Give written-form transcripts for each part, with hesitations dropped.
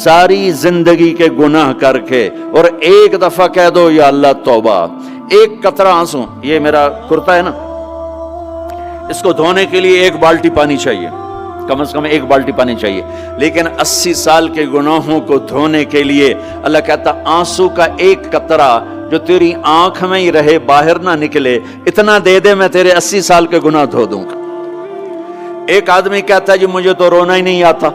ساری زندگی کے گناہ کر کے اور ایک دفعہ کہہ دو یا اللہ توبہ، ایک قطرہ آنسو، یہ میرا کرتا ہے نا، اس کو دھونے کے لیے ایک بالٹی پانی چاہیے، کم از کم ایک بالٹی پانی چاہیے، لیکن 80 سال کے گناہوں کو دھونے کے لیے اللہ کہتا آنسو کا ایک قطرہ جو تیری آنکھ میں ہی رہے، باہر نہ نکلے، اتنا دے دے میں تیرے 80 سال کے گناہ دھو دوں گا۔ ایک آدمی کہتا ہے جی مجھے تو رونا ہی نہیں آتا،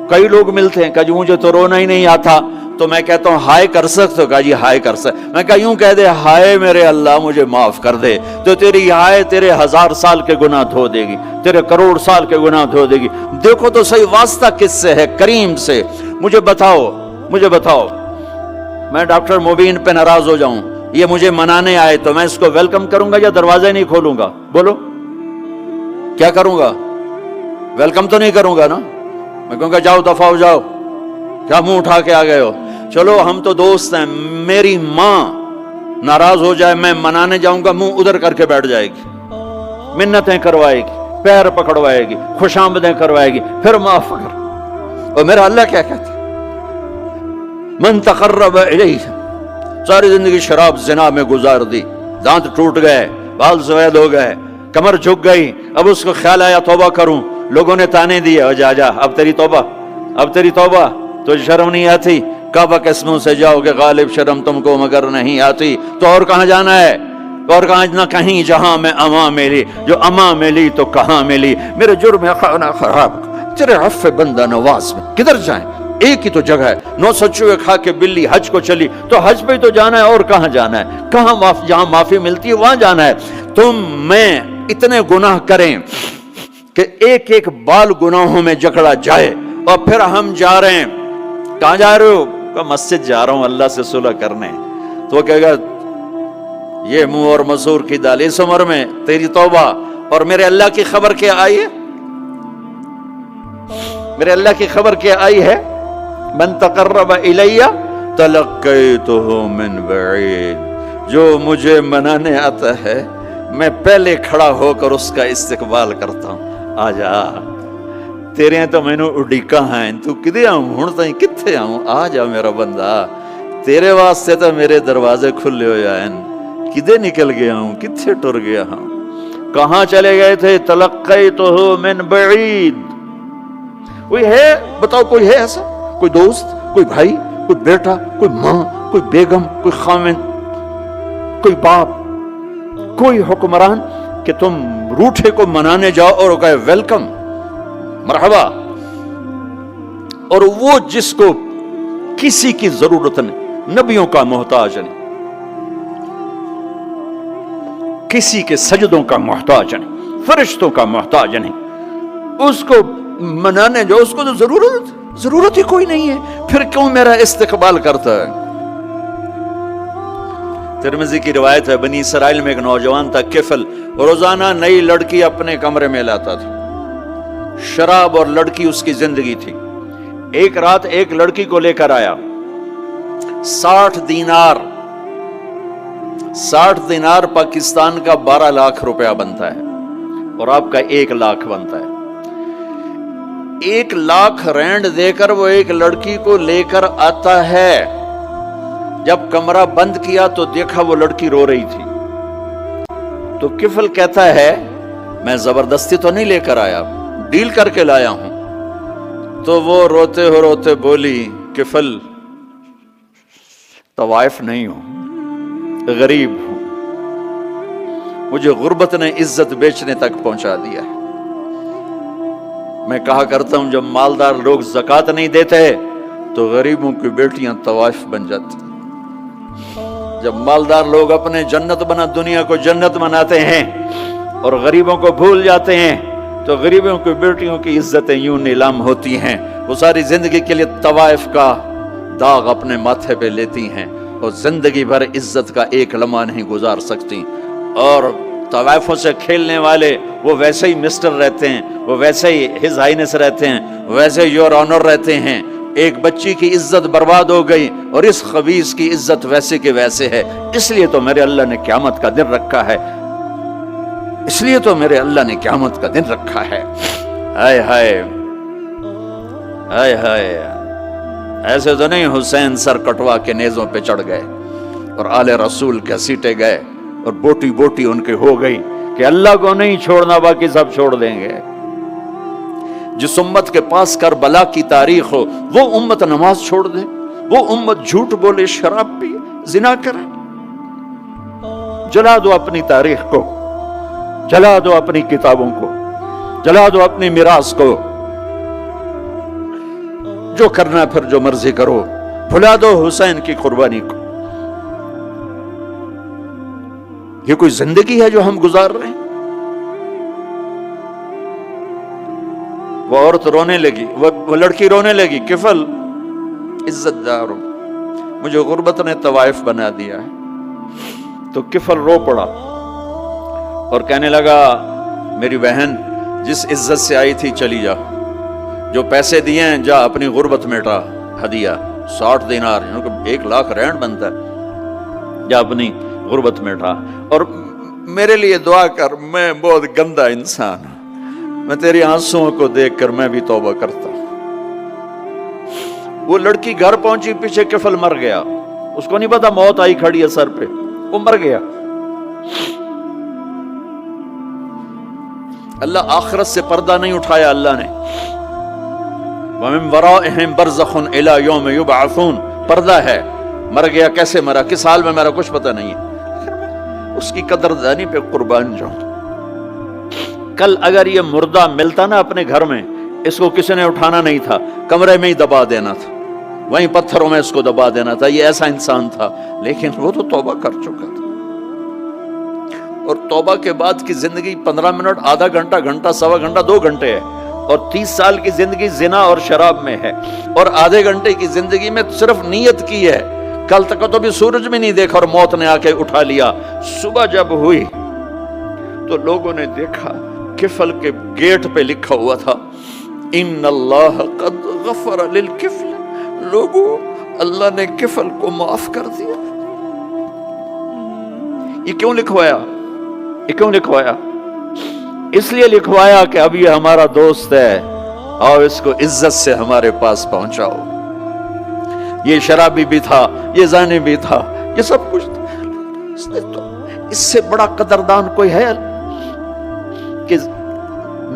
کئی لوگ ملتے ہیں، کہا جی مجھے تو رونا ہی نہیں آتا، تو میں کہتا ہوں ہائے کر سکتے ہو؟ کہا جی ہائے کر سکتے، میں کہا یوں کہہ دے ہائے میرے اللہ مجھے معاف کر دے، تو تیری ہائے تیرے 1000 سال کے گناہ دھو دے گی، تیرے کروڑ سال کے گناہ دھو دے گی۔ دیکھو تو صحیح واسطہ کس سے ہے؟ کریم سے۔ مجھے بتاؤ میں ڈاکٹر مبین پہ ناراض ہو جاؤں، یہ مجھے منانے آئے تو میں اس کو ویلکم کروں گا یا دروازہ نہیں کھولوں گا؟ بولو کیا کروں گا؟ ویلکم تو نہیں کروں گا نا، میں کہوں گا جاؤ دفعہ ہو جاؤ، کیا منہ اٹھا کے آ گئے ہو؟ چلو ہم تو دوست ہیں، میری ماں ناراض ہو جائے میں منانے جاؤں گا، منہ ادھر کر کے بیٹھ جائے گی، منتیں کروائے گی، پیر پکڑوائے گی، خوش آمدیں کروائے گی، پھر معاف کر۔ اور میرا اللہ کیا کہتا ہے؟ من تقرب الیہ، ساری زندگی شراب زنا میں گزار دی، دانت ٹوٹ گئے، بال سفید ہو گئے، کمر جھک گئی، اب اس کو خیال آیا توبہ کروں، لوگوں نے تانے دیے جا اب تیری توبہ، تو شرم نہیں آتی؟ کعبہ کے اسموں سے جاؤ گے غالب شرم تم کو مگر نہیں آتی، تو اور کہاں جانا ہے؟ اور کہاں نہ کہیں جہاں میں اما ملی، جو اما ملی تو کہاں ملی، میرے جرم خانہ خراب تیرے عفو بندہ نواز میں کدھر جائیں؟ ایک ہی تو جگہ ہے، 900 چوہے کھا کے بلی حج کو چلی، تو حج پہ تو جانا ہے، اور کہاں جانا ہے؟ کہاں جہاں معافی ملتی ہے وہاں جانا ہے۔ تم میں اتنے گناہ کریں کہ ایک ایک بال گناہوں میں جکڑا جائے، اور پھر ہم جا رہے ہیں، کہاں جا رہے ہو؟ کہ مسجد جا رہا ہوں اللہ سے صلح کرنے، تو وہ کہے گا یہ منہ اور مسور کی دال، اس عمر میں تیری توبہ، اور میرے اللہ کی خبر کیا آئی ہے؟ میرے اللہ کی خبر کیا آئی ہے؟ من تقرب الی تلقیتہ من بعید، جو مجھے منانے آتا ہے میں پہلے کھڑا ہو کر اس کا استقبال کرتا ہوں، آ جا تیرے ہیں تو میں نے اڈیکا ہیں، تو کدے آؤں ہوں تائیں کتھے آؤں، آ جا میرا بندہ، تیرے واسطے تو میرے دروازے کھلے ہو جائیں، کدے نکل گیا ہوں، کتھے ٹر گیا ہوں، کہاں چلے گئے تھے؟ تلقیتہ من بعید۔ کوئی ہے بتاؤ، کوئی ہے ایسا؟ کوئی دوست، کوئی بھائی، کوئی بیٹا، کوئی ماں، کوئی بیگم، کوئی خاوند، کوئی باپ، کوئی حکمران کہ تم روٹھے کو منانے جاؤ اور وہ کہے ویلکم مرحبا، اور وہ جس کو کسی کی ضرورت نہیں، نبیوں کا محتاج نہیں، کسی کے سجدوں کا محتاج نہیں، فرشتوں کا محتاج نہیں، اس کو منانے جو اس کو تو ضرورت ہی کوئی نہیں ہے، پھر کیوں میرا استقبال کرتا ہے؟ ترمذی کی روایت ہے، بنی اسرائیل میں ایک نوجوان تھا کفل، روزانہ نئی لڑکی اپنے کمرے میں لاتا تھا، شراب اور لڑکی اس کی زندگی تھی۔ ایک رات ایک لڑکی کو لے کر آیا، 60 دینار پاکستان کا 12 لاکھ روپیہ بنتا ہے، اور آپ کا 1 لاکھ بنتا ہے۔ 1 لاکھ رینڈ دے کر وہ ایک لڑکی کو لے کر آتا ہے، جب کمرہ بند کیا تو دیکھا وہ لڑکی رو رہی تھی، تو کفل کہتا ہے میں زبردستی تو نہیں لے کر آیا، ڈیل کر کے لایا ہوں۔ تو وہ روتے بولی کفل طوائف نہیں ہوں، غریب ہوں، مجھے غربت نے عزت بیچنے تک پہنچا دیا ہے۔ میں کہا کرتا ہوں جب مالدار لوگ زکوٰۃ نہیں دیتے تو غریبوں کی بیٹیاں طوائف بن جاتی، جب مالدار لوگ اپنے دنیا کو جنت بناتے ہیں اور غریبوں کو بھول جاتے ہیں تو غریبوں کی بیٹیوں کی عزتیں یوں نیلام ہوتی ہیں، وہ ساری زندگی کے لیے طوائف کا داغ اپنے ماتھے پہ لیتی ہیں اور زندگی بھر عزت کا ایک لمحہ نہیں گزار سکتی۔ اور طوائفوں سے کھیلنے والے وہ ویسے ہی مسٹر رہتے ہیں، وہ ویسے ہی ہز ہائنس رہتے ہیں، ویسے یور آنر رہتے ہیں۔ ایک بچی کی عزت برباد ہو گئی اور اس خبیث کی عزت ویسے کے ویسے ہے، اس لیے تو میرے اللہ نے قیامت کا دن رکھا ہے، اس لیے تو میرے اللہ نے قیامت کا دن رکھا ہے۔ ہائے ہائے ہائے ہائے، ایسے تو نہیں حسین سر کٹوا کے نیزوں پہ چڑھ گئے اور آل رسول کے سیٹے گئے اور بوٹی بوٹی ان کے ہو گئی کہ اللہ کو نہیں چھوڑنا باقی سب چھوڑ دیں گے۔ جس امت کے پاس کربلا کی تاریخ ہو وہ امت نماز چھوڑ دے، وہ امت جھوٹ بولے، شراب پیے، زنا کرے۔ جلا دو اپنی تاریخ کو، جلا دو اپنی کتابوں کو، جلا دو اپنی میراث کو، جو کرنا ہے پھر جو مرضی کرو، بھلا دو حسین کی قربانی کو۔ یہ کوئی زندگی ہے جو ہم گزار رہے ہیں؟ وہ عورت رونے لگی، وہ لڑکی رونے لگی، کفل عزت دار ہو، مجھے غربت نے طوائف بنا دیا ہے۔ تو کفل رو پڑا اور کہنے لگا میری بہن جس عزت سے آئی تھی چلی جا، جو پیسے دیے ہیں جا اپنی غربت میٹا، ہدیہ 60 دینار 1,00,000 رینڈ بنتا ہے، جا اپنی غربت میٹا اور میرے لیے دعا کر، میں بہت گندا انسان ہوں، میں تیری آنسوؤں کو دیکھ کر میں بھی توبہ کرتا ہوں۔ وہ لڑکی گھر پہنچی، پیچھے کفل مر گیا، اس کو نہیں پتا موت آئی کھڑی ہے سر پہ، وہ مر گیا۔ اللہ آخرت سے پردہ نہیں اٹھایا اللہ نے۔ وَمِن وَرَائِهِمْ بَرْزَخٌ إِلَى يَوْمِ يُبْعَثُونَ، پردہ ہے، مر گیا، کیسے مرا، کس حال میں مرا کچھ پتہ نہیں ہے، اس کی قدردانی پہ قربان جاؤں۔ کل اگر یہ مردہ ملتا نا اپنے گھر میں، اس کو کسی نے اٹھانا نہیں تھا، کمرے میں ہی دبا دینا تھا، وہیں پتھروں میں اس کو دبا دینا تھا، یہ ایسا انسان تھا، لیکن وہ تو توبہ کر چکا تھا۔ اور توبہ کے بعد کی زندگی 15 منٹ، آدھا گھنٹہ، گھنٹہ، سوا گھنٹہ، 2 گھنٹے ہے، اور 30 سال کی زندگی زنا اور شراب میں ہے، اور آدھے گھنٹے کی زندگی میں صرف نیت کی ہے۔ کل تک تو بھی سورج بھی نہیں دیکھا اور موت نے آ کے اٹھا لیا۔ صبح جب ہوئی تو لوگوں نے دیکھا کفل کے گیٹ پہ لکھا ہوا تھا ان اللہ قد غفر للکفل، لوگوں اللہ نے کفل کو معاف کر دیا۔ یہ کیوں لکھوایا؟ یہ کیوں لکھوایا؟ اس لیے لکھوایا کہ اب یہ ہمارا دوست ہے اور اس کو عزت سے ہمارے پاس پہنچاؤ۔ یہ شرابی بھی تھا، یہ زانی بھی تھا، یہ سب کچھ تھا۔ اس سے بڑا قدردان کوئی ہے کہ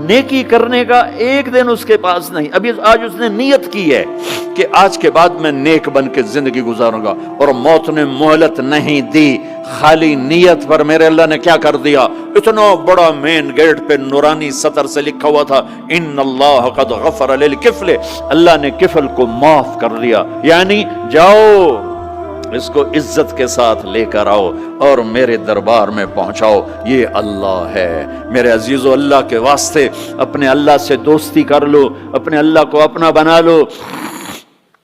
نیکی کرنے کا ایک دن اس کے پاس نہیں؟ ابھی آج اس نے نیت کی ہے کہ آج کے بعد میں نیک بن کے زندگی گزاروں گا، اور موت نے مہلت نہیں دی، خالی نیت پر میرے اللہ نے کیا کر دیا، اتنا بڑا مین گیٹ پہ نورانی سطر سے لکھا ہوا تھا ان اللہ قد غفر للکفل، اللہ نے کفل کو معاف کر دیا، یعنی جاؤ اس کو عزت کے ساتھ لے کر آؤ اور میرے دربار میں پہنچاؤ، یہ اللہ ہے۔ میرے عزیزو، اللہ کے واسطے اپنے اللہ سے دوستی کر لو، اپنے اللہ کو اپنا بنا لو۔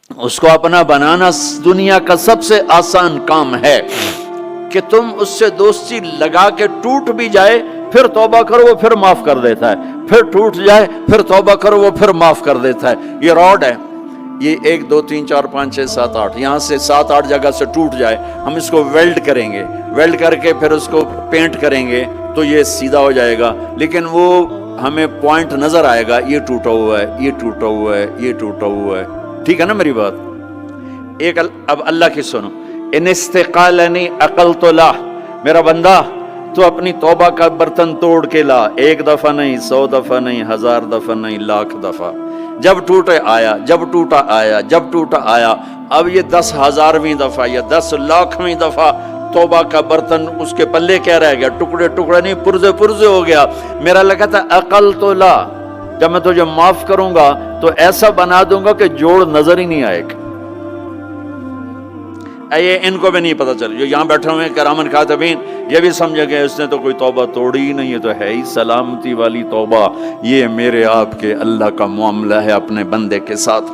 اس کو اپنا بنانا دنیا کا سب سے آسان کام ہے کہ تم اس سے دوستی لگا کے ٹوٹ بھی جائے پھر توبہ کرو وہ پھر معاف کر دیتا ہے، پھر ٹوٹ جائے پھر توبہ کرو وہ پھر معاف کر دیتا ہے۔ یہ راڈ ہے، یہ 1 2 3 4 5 6 7 8 یہاں سے 7 8 جگہ سے ٹوٹ جائے، ہم اس کو ویلڈ کریں گے، ویلڈ کر کے پھر اس کو پینٹ کریں گے تو یہ سیدھا ہو جائے گا، لیکن وہ ہمیں پوائنٹ نظر آئے گا، یہ ٹوٹا ہوا ہے، یہ ٹوٹا ہوا ہے، یہ ٹوٹا ہوا ہے۔ ٹھیک ہے نا میری بات؟ ایک اب اللہ کی سنو، ان استقالنی عقلت لا، میرا بندہ تو اپنی توبہ کا برتن توڑ کے لا، 1 دفعہ نہیں، 100 دفعہ نہیں، 1000 دفعہ نہیں، 1,00,000 دفعہ، جب ٹوٹے آیا، جب ٹوٹا آیا، جب ٹوٹا آیا۔ اب یہ 10,000ویں دفعہ یا 10,00,000ویں دفعہ توبہ کا برتن اس کے پلے کیا رہ گیا؟ ٹکڑے ٹکڑے نہیں، پرزے پرزے ہو گیا۔ میرا لگا تھا عقل تو لا، جب میں تجھے معاف کروں گا تو ایسا بنا دوں گا کہ جوڑ نظر ہی نہیں آئے گا۔ یہ ان کو بھی نہیں پتا چل، جو یہاں بیٹھے ہوئے کرامن کاتبین یہ بھی سمجھے گئے اس نے تو کوئی توبہ توڑی ہی نہیں، یہ تو ہے ہی سلامتی والی توبہ۔ یہ میرے آپ کے اللہ کا معاملہ ہے اپنے بندے کے ساتھ۔